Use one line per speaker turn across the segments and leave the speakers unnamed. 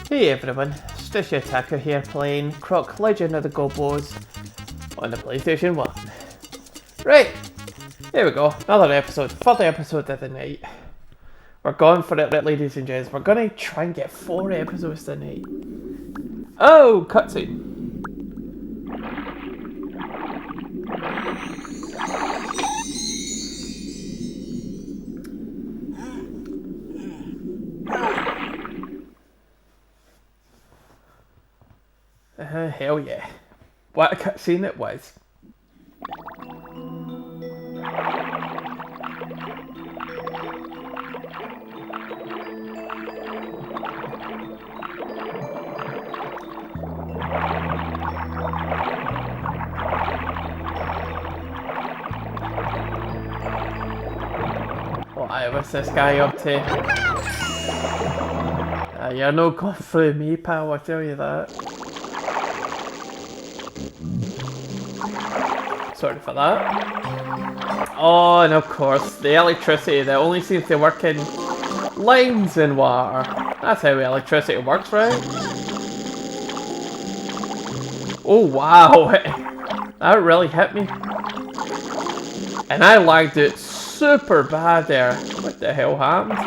Hey everyone, it's just Otaku here playing Croc Legend of the Gobbos on the PlayStation 1. Right, there we go, another episode, third episode of the night. We're going for it, ladies and gents. We're gonna try and get 4 episodes tonight. Oh, cutscene. Hell yeah. What a cutscene it was. What's this guy up to? You're no going through me, pal, I tell you that. Sorry for that. Oh, and of course, the electricity that only seems to work in lines and water. That's how electricity works, right? Oh, wow. That really hit me. And I lagged it super bad there. What the hell happened?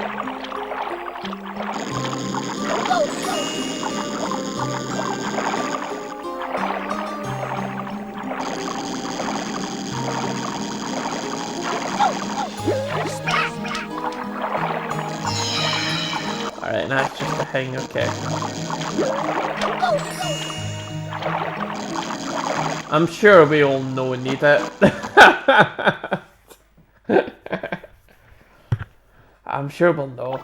Alright, that's just a thing, okay. I'm sure we all know we need it. I'm sure we'll know.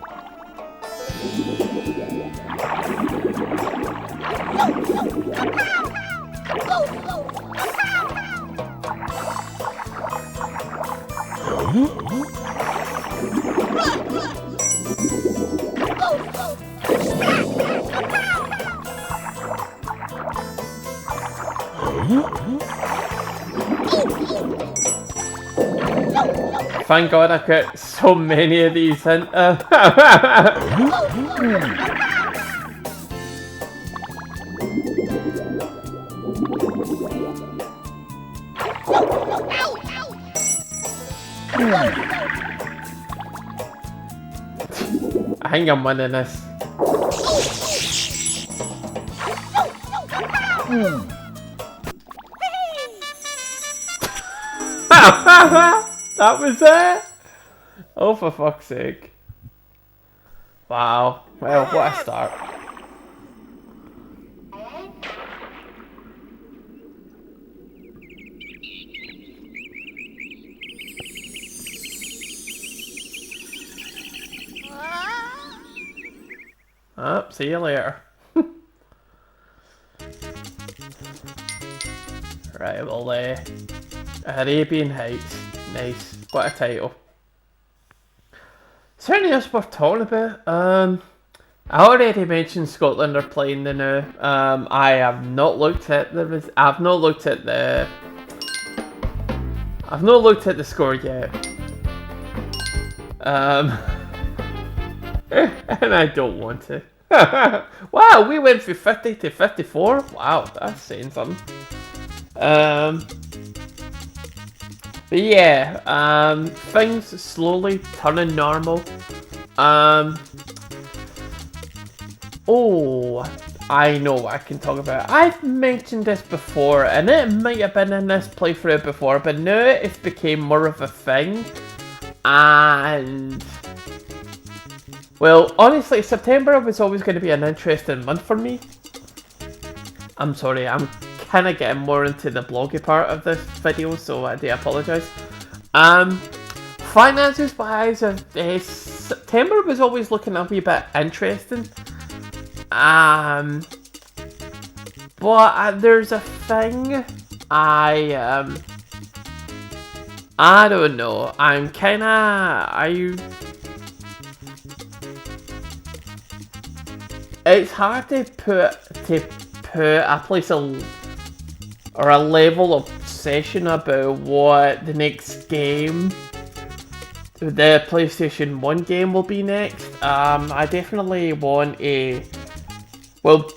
Thank God I got so many of these in. I think I'm winning this. That was it? Oh, for fuck's sake. Wow. Well, what a start. Oh, see you later. Right, well, Arabian Heights. Nice. What a title. Certainly is worth talking about. I already mentioned Scotland are playing the new. I have not looked at the I've not looked at the score yet. And I don't want to. Wow, we went from 50 to 54. Wow, that's saying something. But yeah, things slowly turning normal. Oh, I know what I can talk about. I've mentioned this before, and it might have been in this playthrough before, but now it's became more of a thing. And well, honestly, September was always going to be an interesting month for me. I'm sorry, I'm kind of getting more into the bloggy part of this video, so I do apologise. Finances wise, September was always looking a wee bit interesting. But there's a thing I don't know. I'm kinda it's hard to put a place or a level of obsession about what the next game, the PlayStation 1 game will be next. I definitely want a well,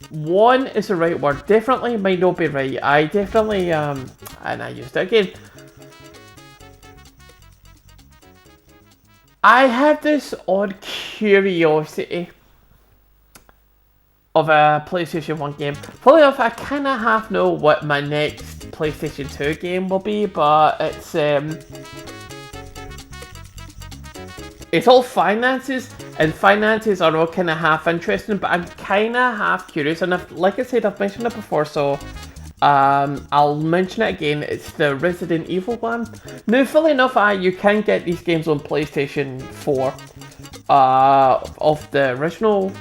one is the right word. Definitely might not be right. I definitely, and I used it again. I have this odd curiosity of a PlayStation 1 game. Funnily enough, I kind of half know what my next PlayStation 2 game will be, but it's all finances, and finances are all kind of half interesting, but I'm kind of half curious, and like I said, I've mentioned it before, so I'll mention it again. It's the Resident Evil one. Now, fully enough, you can get these games on PlayStation 4 of the original.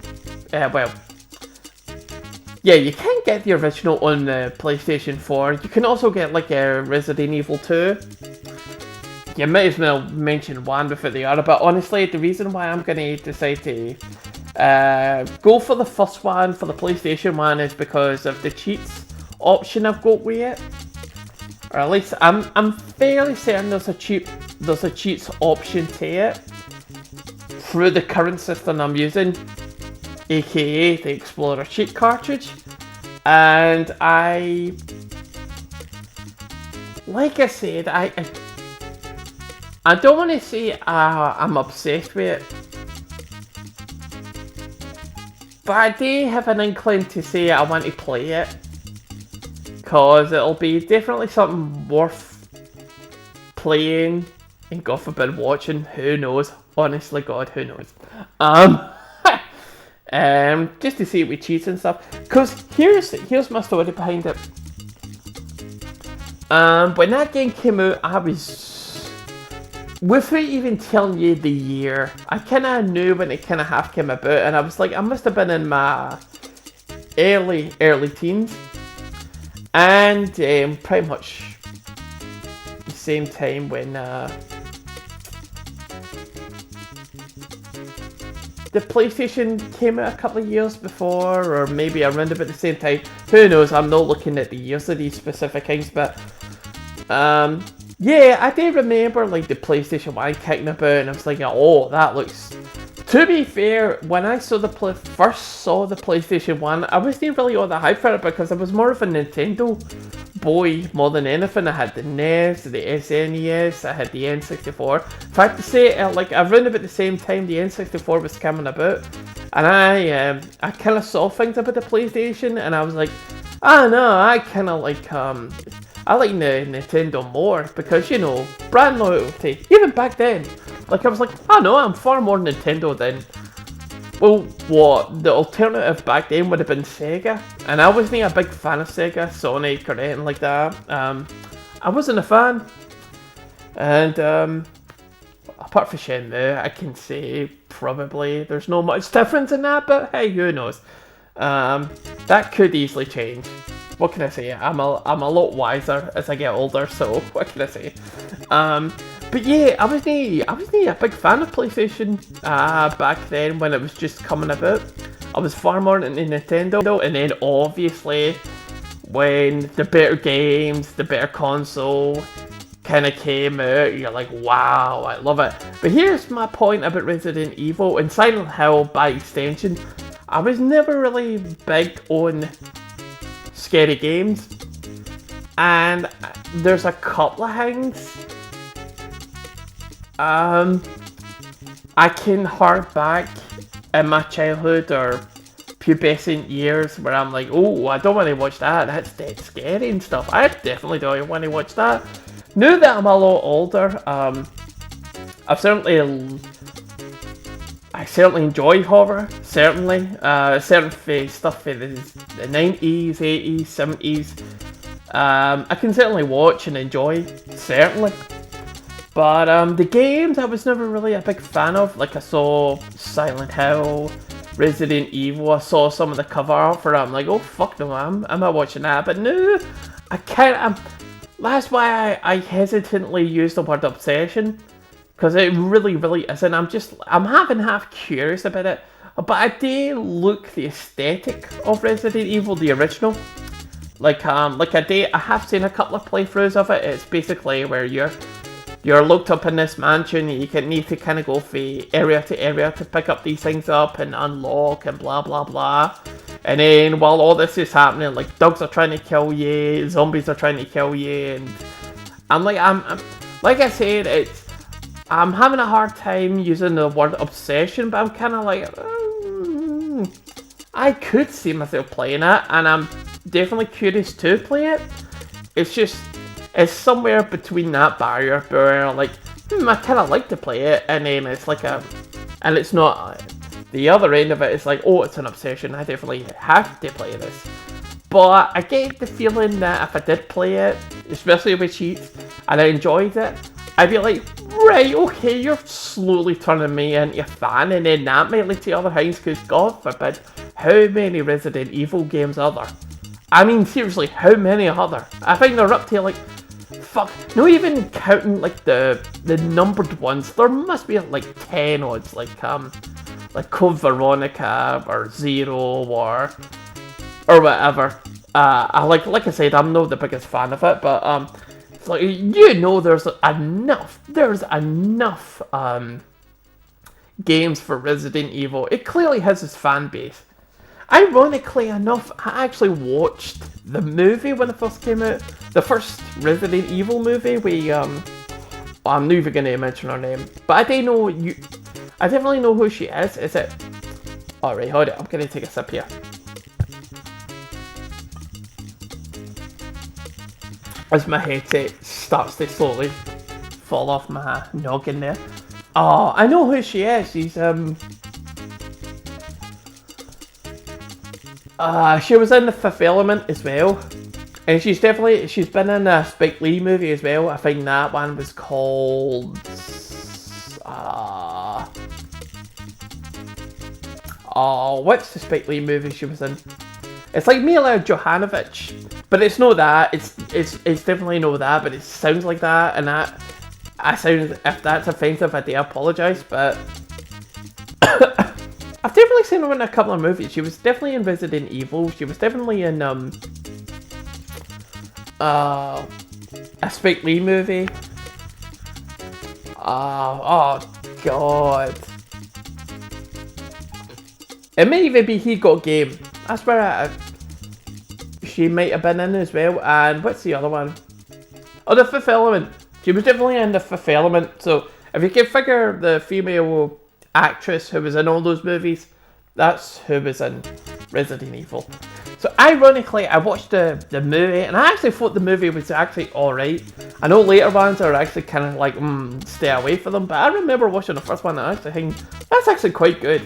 Yeah, you can get the original on the PlayStation 4. You can also get like a Resident Evil 2. You might as well mention one before the other, but honestly, the reason why I'm going to decide to go for the first one, for the PlayStation 1, is because of the cheats option I've got with it. Or at least I'm fairly certain there's a cheats option to it through the current system I'm using, aka the Explorer cheat cartridge. And like I said, I don't want to say I'm obsessed with it, but I do have an inkling to say I want to play it, because it'll be definitely something worth playing, and God forbid watching. Who knows? Honestly, God, who knows? Just to see it with cheats and stuff. Because here's my story behind it. When that game came out, I was, without even telling you the year, I kind of knew when it kind of half came about, and I was like, I must have been in my early teens, and pretty much the same time when the PlayStation came out a couple of years before, or maybe around about the same time. Who knows? I'm not looking at the years of these specific things, but yeah, I do remember like the PlayStation 1 kicking about, and I was like, oh, that looks. To be fair, when I first saw the PlayStation 1, I wasn't really all that hyped for it, because I was more of a Nintendo boy more than anything. I had the NES, the SNES, I had the N64. In fact, to say like around about the same time the N64 was coming about, and I kind of saw things about the PlayStation, and I was like, I don't know, I kind of like I like Nintendo more, because, you know, brand loyalty. Even back then, like I was like, I know, I'm far more Nintendo than, well, what, the alternative back then would have been Sega. And I wasn't a big fan of Sega, Sonic, or anything like that. I wasn't a fan. And apart from Shenmue, I can say probably there's no much difference in that, but hey, who knows? That could easily change. What can I say? I'm a lot wiser as I get older, so what can I say? But yeah, I wasn't a big fan of PlayStation back then when it was just coming about. I was far more into Nintendo, and then obviously when the better games, the better console kind of came out, you're like, wow, I love it. But here's my point about Resident Evil and Silent Hill by extension. I was never really big on scary games, and there's a couple of things I can hark back in my childhood or pubescent years where I'm like, oh, I don't want to watch that, that's dead scary and stuff. I definitely don't want to watch that. Now that I'm a lot older, I certainly enjoy horror, certainly. Certain stuff in the 90s, 80s, 70s. I can certainly watch and enjoy, certainly. But the games I was never really a big fan of. Like I saw Silent Hill, Resident Evil, I saw some of the cover art for it. I'm like, oh fuck no, I'm not watching that. But no, I can't. That's why I hesitantly use the word obsession. Because it really, really isn't. I'm having half curious about it. But I do look the aesthetic of Resident Evil, the original. I have seen a couple of playthroughs of it. It's basically where you're you're locked up in this mansion, you can need to kind of go from area to area to pick up these things up and unlock and blah blah blah. And then while all this is happening, like dogs are trying to kill you, zombies are trying to kill you, and I'm like I said, I'm having a hard time using the word obsession, but I'm kind of like, I could see myself playing it, and I'm definitely curious to play it. It's just, it's somewhere between that barrier where like, I kind of like to play it, and then it's like and it's not, the other end of it is like, oh, it's an obsession, I definitely have to play this. But I get the feeling that if I did play it, especially with cheats, and I enjoyed it, I'd be like, right, okay, you're slowly turning me into a fan, and then that might lead to other things, because God forbid, how many Resident Evil games are there? I mean, seriously, how many are there? I think they're up to like, fuck, not even counting like the numbered ones, there must be like 10 odds, like Code Veronica, or Zero, or whatever. Like I said, I'm not the biggest fan of it, but it's like, you know, there's enough games for Resident Evil. It clearly has its fan base. Ironically enough, I actually watched the movie when it first came out, the first Resident Evil movie. I'm not even gonna mention her name, but I definitely know who she is. Is it? Alright, hold it. I'm gonna take a sip here. As my headset starts to slowly fall off my noggin there. Oh, I know who she is. She's she was in The Fifth Element as well. And she's been in a Spike Lee movie as well. I think that one was called what's the Spike Lee movie she was in? It's like Mila Jovovich, but it's not that. It's definitely not that, but it sounds like that, and if that's offensive, I do apologise, but I've definitely seen her in a couple of movies. She was definitely in Resident Evil. She was definitely in a Spike Lee movie. Oh god. It may even be He Got Game. That's where she might have been in as well. And what's the other one? Oh, The Fifth Element. She was definitely in The Fifth Element. So if you can figure the female actress who was in all those movies, that's who was in Resident Evil. So ironically, I watched the movie, and I actually thought the movie was actually alright. I know later ones are actually kind of like, stay away from them, but I remember watching the first one and I actually think that's actually quite good.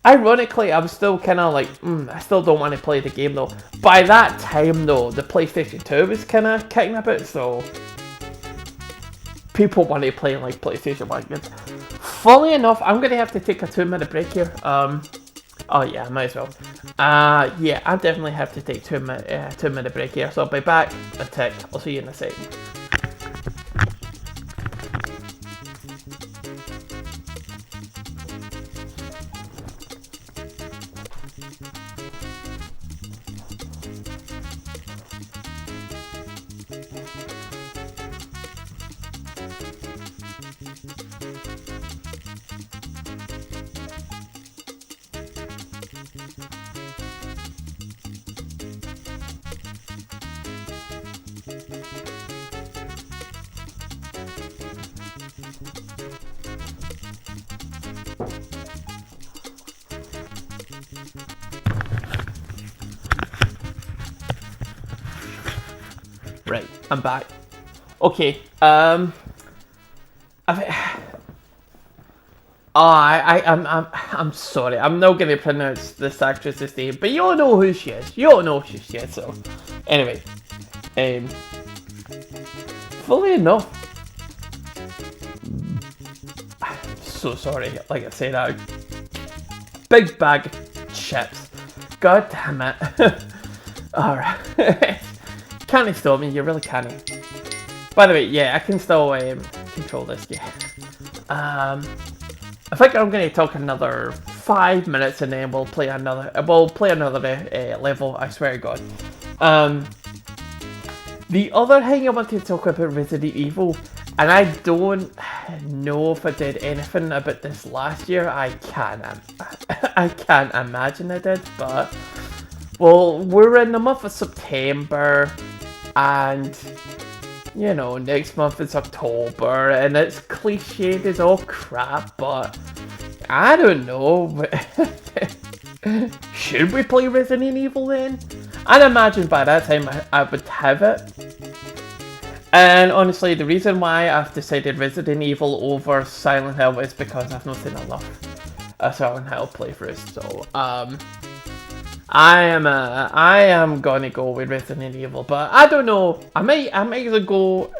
Ironically, I was still kind of like, I still don't want to play the game though. By that time though, the PlayStation 2 was kind of kicking a bit, so people want to play like PlayStation 1 games. Funnily enough, I'm going to have to take a 2-minute break here. Oh yeah, I might as well. Yeah, I definitely have to take a 2-minute break here, so I'll be back in a tick. I'll see you in a second. Right, I'm back. Okay, I'm sorry, I'm not gonna pronounce this actress's name, but you all know who she is. You all know who she is, so anyway. Fully enough. I'm so sorry, like I said, a big bag of chips. God damn it. Alright. Can't stop me, you really can't. By the way, yeah, I can still control this game. I think I'm going to talk another 5 minutes and then we'll play another level, I swear to God. The other thing I wanted to talk about Resident Evil And I don't know if I did anything about this last year. I can't imagine I did, but well, we're in the month of September, and you know, next month is October, and it's cliched as all crap, but I don't know. Should we play Resident Evil then? I'd imagine by that time I would have it. And honestly, the reason why I've decided Resident Evil over Silent Hill is because I've not seen enough Silent Hill playthroughs. So I am gonna go with Resident Evil, but I don't know. I might either go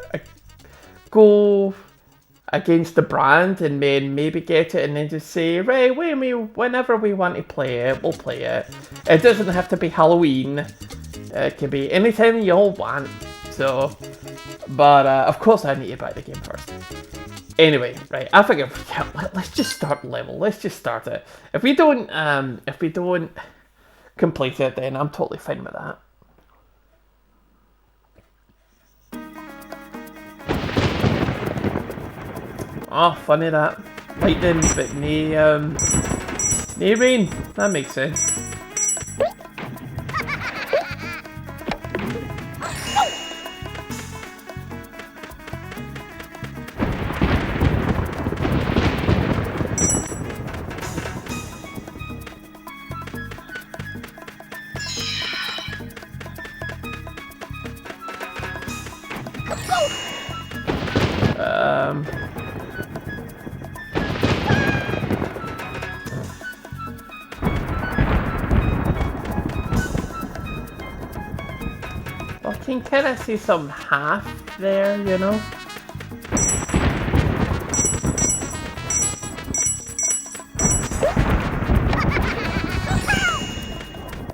against the brand and then maybe get it and then just say, right, whenever we want to play it, we'll play it. It doesn't have to be Halloween. It can be anytime you all want. So. But of course I need to buy the game first. Anyway, right, I think let's just start the level. Let's just start it. If we don't complete it, then I'm totally fine with that. Oh, funny that. Lightning, but no rain. That makes sense. I can kind of see some half there, you know?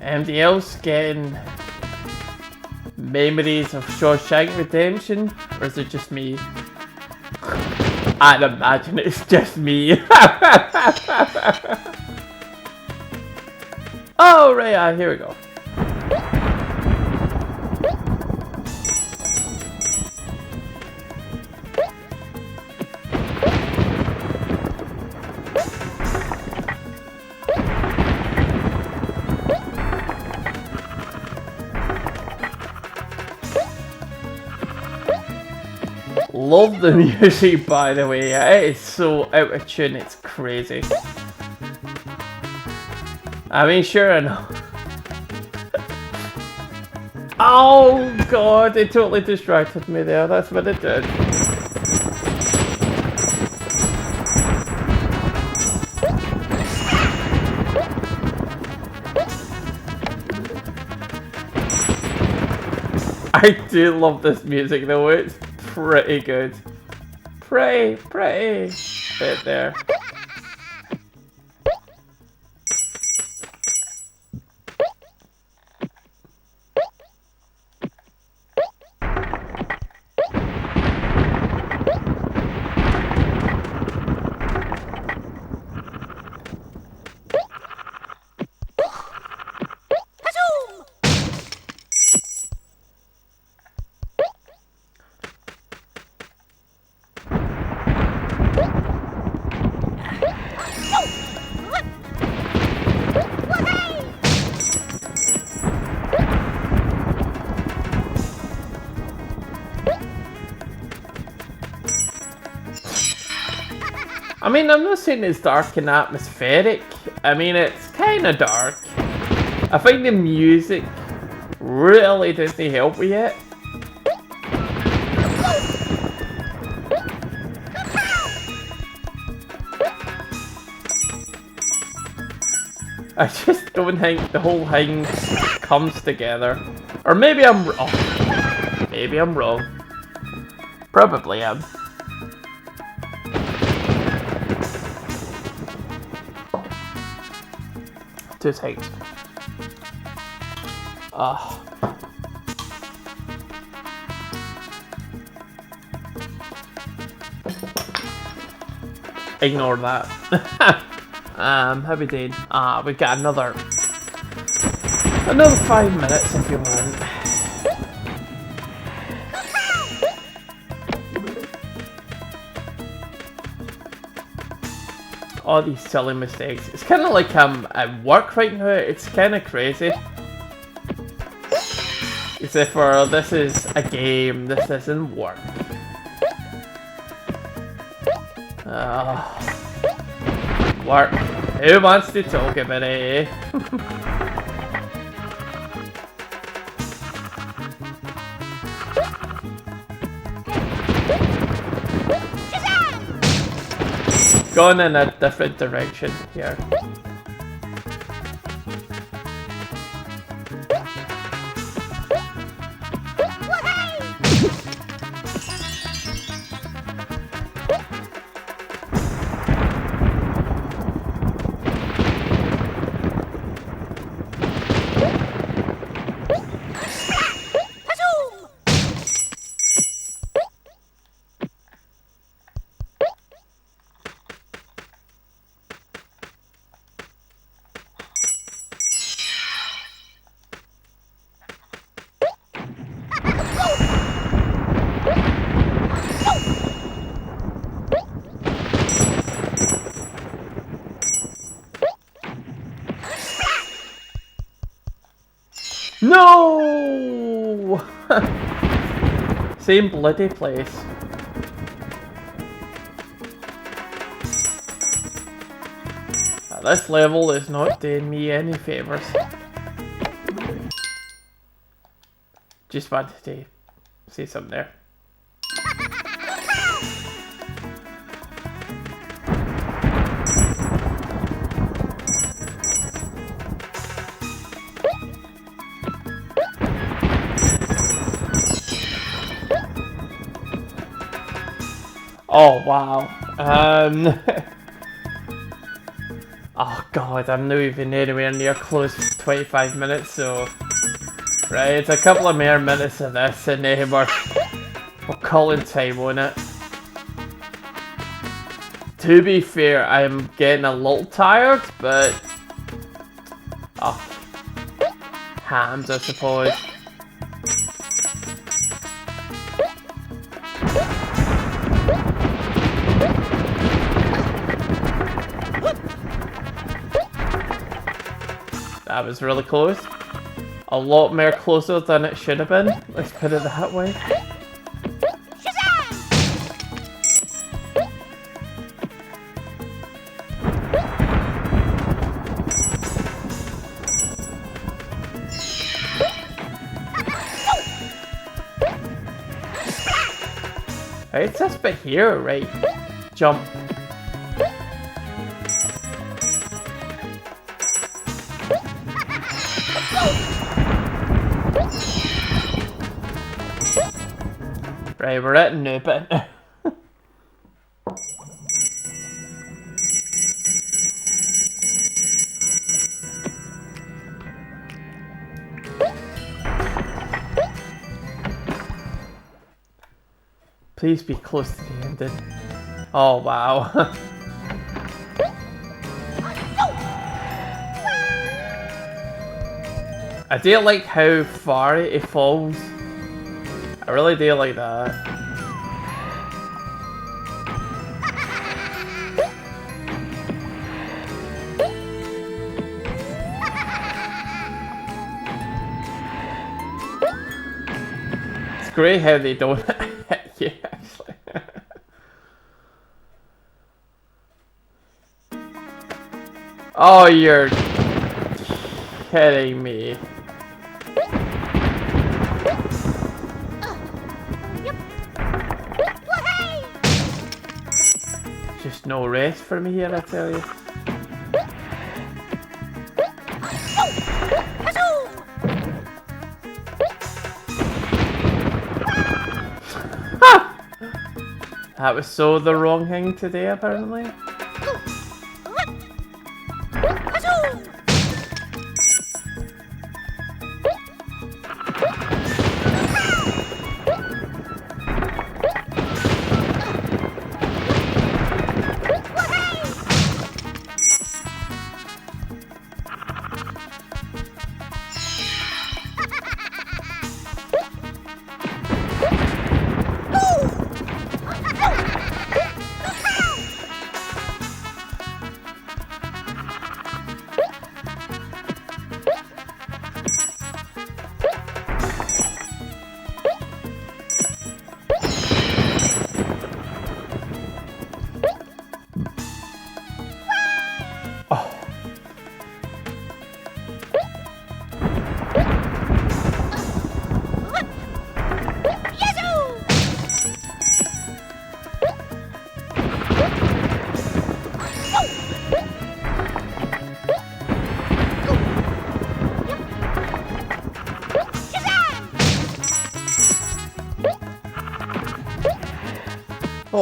Anybody else getting memories of Shawshank Redemption? Or is it just me? I'd imagine it's just me. Oh, right, here we go. Love the music, by the way. It is so out of tune, it's crazy. I mean, sure enough. Oh god, it totally distracted me there. That's what it did. I do love this music though. It's pretty good. Pretty bit there. I mean, I'm not saying it's dark and atmospheric. I mean, it's kind of dark. I think the music really doesn't help with it. I just don't think the whole thing comes together. Or maybe I'm wrong. Maybe I'm wrong. Probably am. Two seconds. Ignore that. How we doing? We've got another 5 minutes if you want. all these silly mistakes. It's kind of like I'm at work right now. It's kind of crazy. Except for this is a game. This isn't work. Work. Who wants to talk about it? Going in a different direction here. No! Same bloody place. This level is not doing me any favors. Just wanted to say something there. Oh wow. Oh god, I'm not even anywhere near close to 25 minutes, so right, it's a couple of more minutes of this and then we're calling time on it. To be fair, I'm getting a little tired, but hams I suppose. That was really close. A lot more closer than it should have been. Let's put it that way. Right, it's this bit here, right? Jump. Right, we're at a new bit. Please be close to the ending. Oh wow. I do like how far it falls. I really do like that. It's great how they don't hit you, actually. Oh, you're kidding me. Just no rest for me here, I tell you. That was so the wrong thing to do, apparently.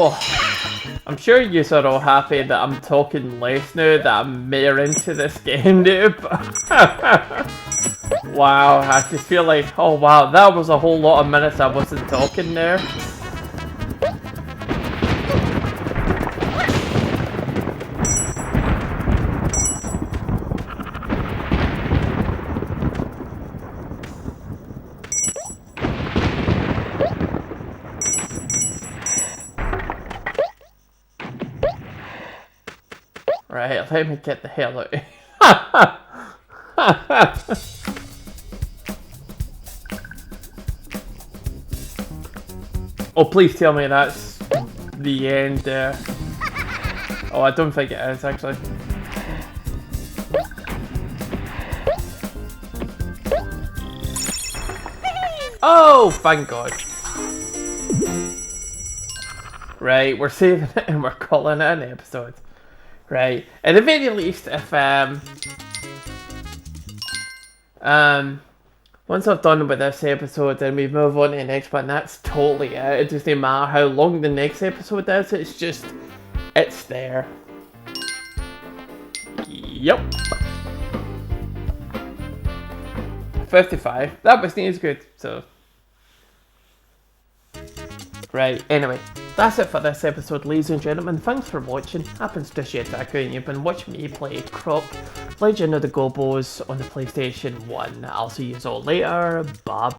Oh, I'm sure you are all happy that I'm talking less now, that I'm more into this game now, but wow, I just feel like, oh wow, that was a whole lot of minutes I wasn't talking there. Right, let me get the hell out. Oh, please tell me that's the end there. Oh, I don't think it is, actually. Oh, thank God. Right, we're saving it and we're calling it an episode. Right, at the very least, if once I've done with this episode, then we move on to the next one. That's totally it. It doesn't matter how long the next episode is. It's just, it's there. Yep. 55. That was needs good. So. Right. Anyway, that's it for this episode, ladies and gentlemen. Thanks for watching. Happens to Otaku, and you've been watching me play Croc, Legend of the Gobbos on the PlayStation 1. I'll see you all later. Bye.